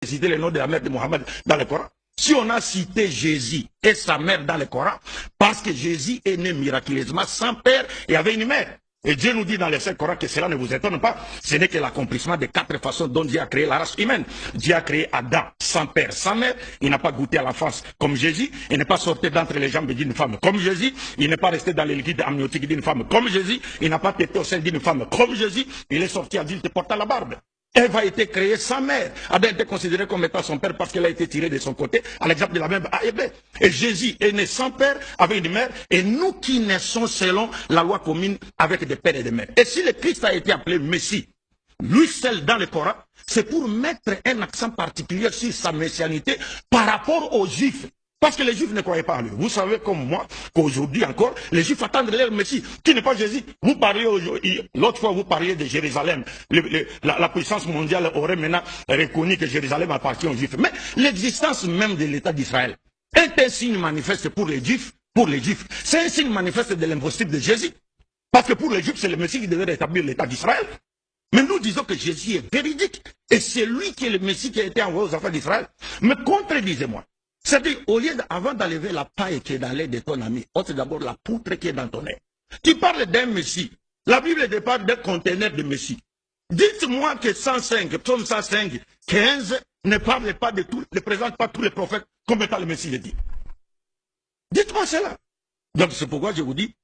cité le nom de la mère de Mohammed dans le Coran. Si on a cité Jésus et sa mère dans le Coran, parce que Jésus est né miraculeusement sans père et avait une mère. Et Dieu nous dit dans les 5 Corans que cela ne vous étonne pas. Ce n'est que l'accomplissement des 4 façons dont Dieu a créé la race humaine. Dieu a créé Adam sans père, sans mère. Il n'a pas goûté à l'enfance comme Jésus. Il n'est pas sorti d'entre les jambes d'une femme comme Jésus. Il n'est pas resté dans les liquides amniotiques d'une femme comme Jésus. Il n'a pas tété au sein d'une femme comme Jésus. Il est sorti adulte portant la barbe. Ève a été créée sans mère. Adam a été considéré comme étant son père parce qu'elle a été tirée de son côté, à l'exemple de la même A et B. Et Jésus est né sans père, avec une mère, et nous qui naissons selon la loi commune avec des pères et des mères. Et si le Christ a été appelé Messie, lui seul dans le Coran, c'est pour mettre un accent particulier sur sa messianité par rapport aux Juifs. Parce que les Juifs ne croyaient pas en lui. Vous savez comme moi qu'aujourd'hui encore, les Juifs attendent leur Messie, qui n'est pas Jésus. Vous parliez l'autre fois, vous parliez de Jérusalem. La puissance mondiale aurait maintenant reconnu que Jérusalem appartient aux Juifs. Mais l'existence même de l'État d'Israël est un signe manifeste pour les Juifs. C'est un signe manifeste de l'impossible de Jésus. Parce que pour les Juifs, c'est le Messie qui devait rétablir l'État d'Israël. Mais nous disons que Jésus est véridique. Et c'est lui qui est le Messie qui a été envoyé aux enfants d'Israël. Mais contredisez-moi. C'est-à-dire, au lieu avant d'enlever la paille qui est dans l'air de ton ami, ôte d'abord la poutre qui est dans ton air. Tu parles d'un Messie. La Bible parle d'un conteneur de Messie. Dites-moi que 105, psaume 105, 15 ne parle pas de tout, ne présente pas tous les prophètes comme étant le Messie le dit. Dites-moi cela. Donc c'est pourquoi je vous dis,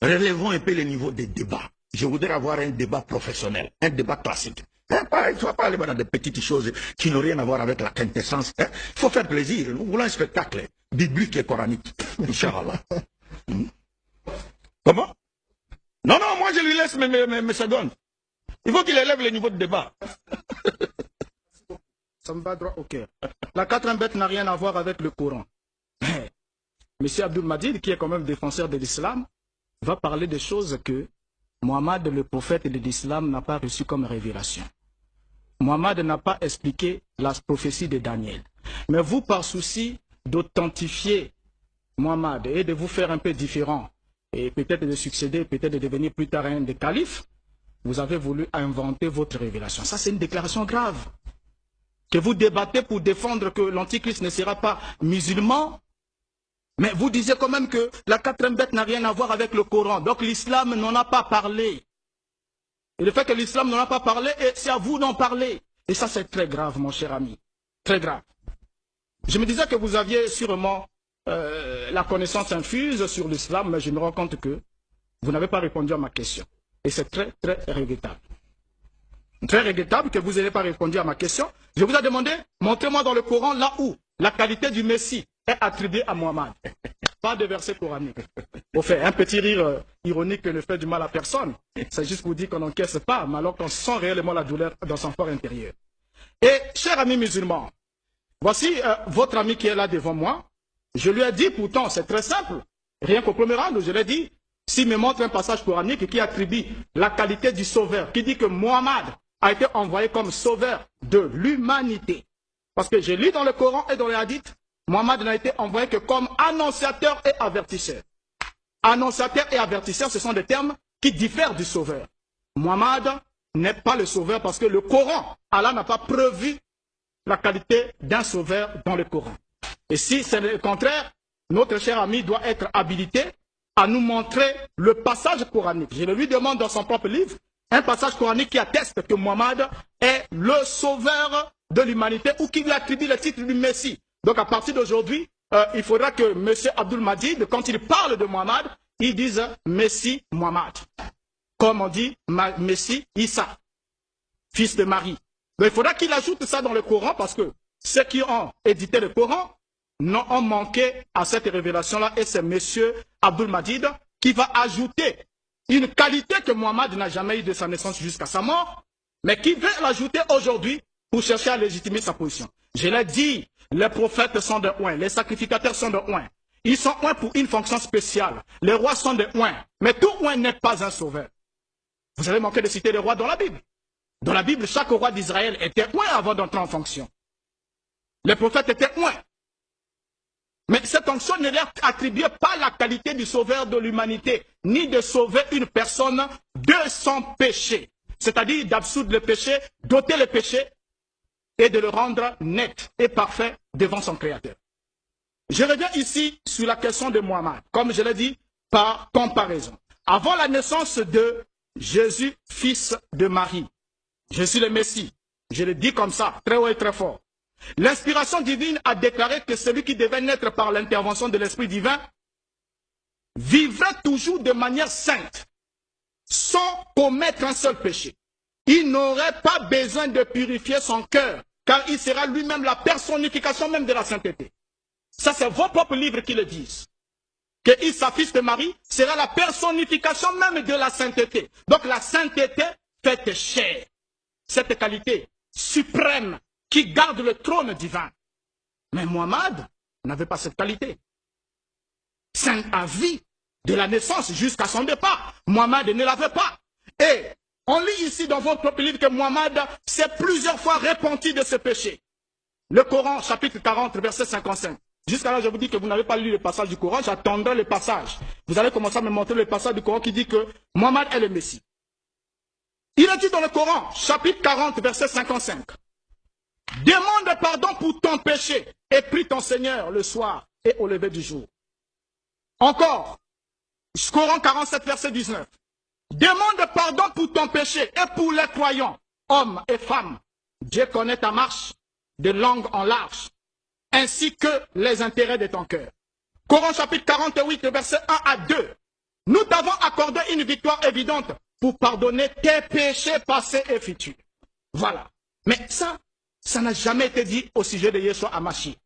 relevons un peu le niveau des débats. Je voudrais avoir un débat professionnel, un débat classique. Il ne faut pas aller dans des petites choses qui n'ont rien à voir avec la quintessence. Il faut faire plaisir. Nous voulons un spectacle biblique et coranique. Inch'Allah. Comment? Non, moi je lui laisse mes secondes. Il faut qu'il élève le niveau de débat. Ça me va droit au cœur. La 4e bête n'a rien à voir avec le Coran. Monsieur Abdul Majid, qui est quand même défenseur de l'islam, va parler des choses que Mohammed, le prophète de l'islam, n'a pas reçu comme révélation. Mohammed n'a pas expliqué la prophétie de Daniel. Mais vous, par souci d'authentifier Mohammed et de vous faire un peu différent, et peut-être de succéder, peut-être de devenir plus tard un des califes, vous avez voulu inventer votre révélation. Ça, c'est une déclaration grave. Que vous débattez pour défendre que l'Antichrist ne sera pas musulman, mais vous disiez quand même que la 4e bête n'a rien à voir avec le Coran. Donc l'islam n'en a pas parlé. Et le fait que l'islam n'en a pas parlé, c'est à vous d'en parler. Et ça, c'est très grave, mon cher ami. Très grave. Je me disais que vous aviez sûrement la connaissance infuse sur l'islam, mais je me rends compte que vous n'avez pas répondu à ma question. Et c'est très, très regrettable. Très regrettable que vous n'ayez pas répondu à ma question. Je vous ai demandé, montrez-moi dans le Coran là où la qualité du Messie est attribuée à Mohammed. Pas de verset coranique. Au fait, un petit rire ironique ne fait du mal à personne. C'est juste pour dire qu'on n'encaisse pas, mais alors qu'on sent réellement la douleur dans son fort intérieur. Et, chers amis musulmans, voici votre ami qui est là devant moi. Je lui ai dit, pourtant, c'est très simple. Rien qu'au premier rang, je lui ai dit, s'il me montre un passage coranique qui attribue la qualité du sauveur, qui dit que Mohammed a été envoyé comme sauveur de l'humanité. Parce que j'ai lu dans le Coran et dans les hadiths, Mohammed n'a été envoyé que comme annonciateur et avertisseur. Annonciateur et avertisseur, ce sont des termes qui diffèrent du sauveur. Mohammed n'est pas le sauveur parce que le Coran, Allah n'a pas prévu la qualité d'un sauveur dans le Coran. Et si c'est le contraire, notre cher ami doit être habilité à nous montrer le passage coranique. Je le lui demande dans son propre livre, un passage coranique qui atteste que Mohammed est le sauveur de l'humanité ou qui lui attribue le titre du Messie. Donc à partir d'aujourd'hui, il faudra que M. Abdul Majid, quand il parle de Mohammed, il dise Messie Mohammed. Comme on dit Messie Issa, fils de Marie. Donc il faudra qu'il ajoute ça dans le Coran parce que ceux qui ont édité le Coran ont manqué à cette révélation-là et c'est M. Abdul Majid qui va ajouter une qualité que Mohammed n'a jamais eu de sa naissance jusqu'à sa mort, mais qui veut l'ajouter aujourd'hui pour chercher à légitimer sa position. Je l'ai dit, les prophètes sont de oint, les sacrificateurs sont de oint. Ils sont oint pour une fonction spéciale. Les rois sont de oint, mais tout oint n'est pas un sauveur. Vous avez manqué de citer les rois dans la Bible. Dans la Bible, chaque roi d'Israël était oint avant d'entrer en fonction. Les prophètes étaient oint. Mais cette fonction ne leur attribuait pas la qualité du sauveur de l'humanité, ni de sauver une personne de son péché. C'est-à-dire d'absoudre le péché, d'ôter le péché, et de le rendre net et parfait devant son Créateur. Je reviens ici sur la question de Muhammad, comme je l'ai dit, par comparaison. Avant la naissance de Jésus, fils de Marie, je suis le Messie, je le dis comme ça, très haut et très fort. L'inspiration divine a déclaré que celui qui devait naître par l'intervention de l'Esprit divin vivrait toujours de manière sainte, sans commettre un seul péché. Il n'aurait pas besoin de purifier son cœur, car il sera lui-même la personnification même de la sainteté. Ça, c'est vos propres livres qui le disent. Que Issa, fils de Marie, sera la personnification même de la sainteté. Donc la sainteté faite chair. Cette qualité suprême qui garde le trône divin. Mais Muhammad n'avait pas cette qualité. Saint à vie, de la naissance jusqu'à son départ. Muhammad ne l'avait pas. Et on lit ici dans votre propre livre que Muhammad s'est plusieurs fois repenti de ce péché. Le Coran, chapitre 40, verset 55. Jusqu'à là, je vous dis que vous n'avez pas lu le passage du Coran, j'attendrai le passage. Vous allez commencer à me montrer le passage du Coran qui dit que Muhammad est le Messie. Il est dit dans le Coran, chapitre 40, verset 55. Demande pardon pour ton péché et prie ton Seigneur le soir et au lever du jour. Encore, Coran 47, verset 19. Demande pardon pour ton péché et pour les croyants, hommes et femmes. Dieu connaît ta marche de longue en large, ainsi que les intérêts de ton cœur. Coran chapitre 48, verset 1 à 2. Nous t'avons accordé une victoire évidente pour pardonner tes péchés passés et futurs. Voilà. Mais ça n'a jamais été dit au sujet de Yeshua Hamashiach.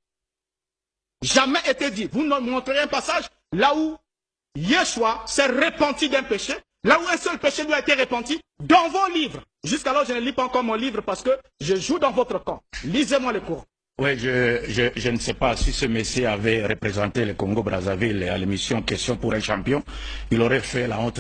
Jamais été dit. Vous nous montrerez un passage là où Yeshua s'est repenti d'un péché, là où un seul péché lui a été repenti, dans vos livres. Jusqu'alors, je ne lis pas encore mon livre parce que je joue dans votre camp. Lisez-moi le Coran. Oui, je ne sais pas si ce Messie avait représenté le Congo-Brazzaville à l'émission Question pour un champion, il aurait fait la honte.